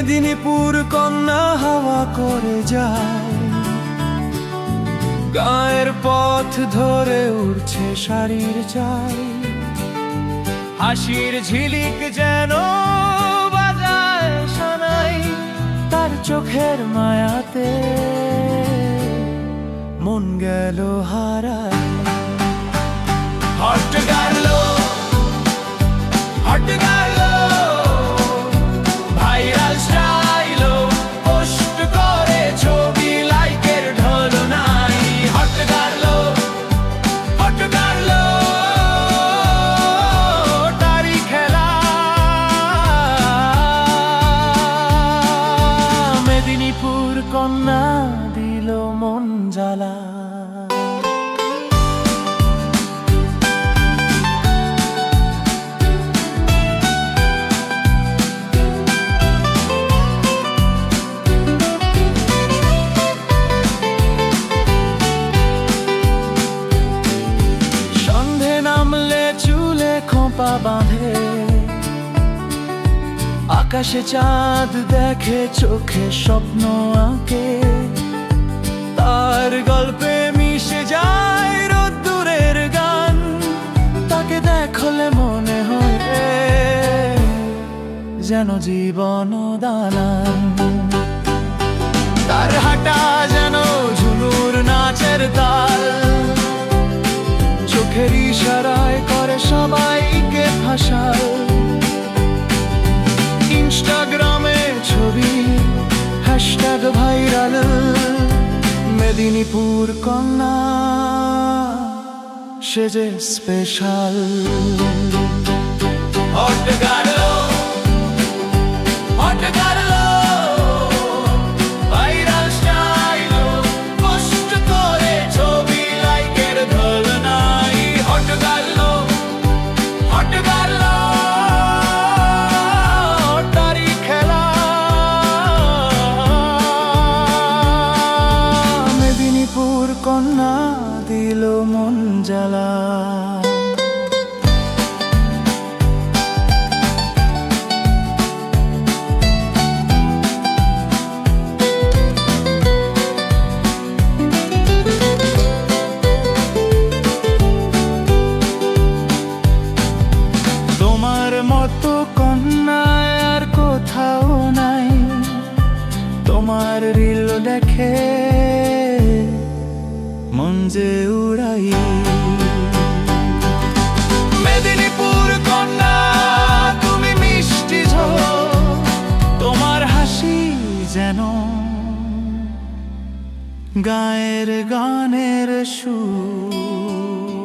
মেদিনীপুর কন্যা হাওয়া করে যায়, গায়ের পথ ধরে উড়ছে শাড়ির চাই, হাসির ঝিলিক যেন বাজায় শোনাই, তার চোখের মায়াতে মন গেল হারায়। হট গেল হট গেল ভাইরাল স্টাইল, পোস্ট করে ছবি লাইকের ঢল নাই। হট গেল তারি খেলা, মেদিনীপুর কন্যা দিল মন জ্বালা। খোঁপা বাঁধে আকাশে চাঁদ দেখে, চোখে স্বপ্ন আঁকে, তার গল্পে মিশে যায় রোদ্দুরের গান। তাকে দেখলে মনে হয় যেন জীবন দানান, তার হাঁটা যেন ঝুনুর নাচের তাল, চোখের ইশারায় করে সবাইকে ভাসাল। ইনস্টাগ্রামে ছবি হ্যাশট্যাগ ভাইরাল, মেদিনীপুর কন্যা সেজে স্পেশাল। হট গেল হট গেল ভাইরাল স্টাইল, পোস্ট করে ছবি লাইকের ঢল নাই। হট গেল তারি খেলা, মেদিনীপুর কন্যা দিল মন জ্বালা। তোমার মতো কন্যা আর কোথাও নাই, তোমার রিল দেখে মন যে উড়াই। মেদিনীপুর কন্যা তুমি মিষ্টি ঝোল, তোমার হাসি যেন গায়ের গানের সুর।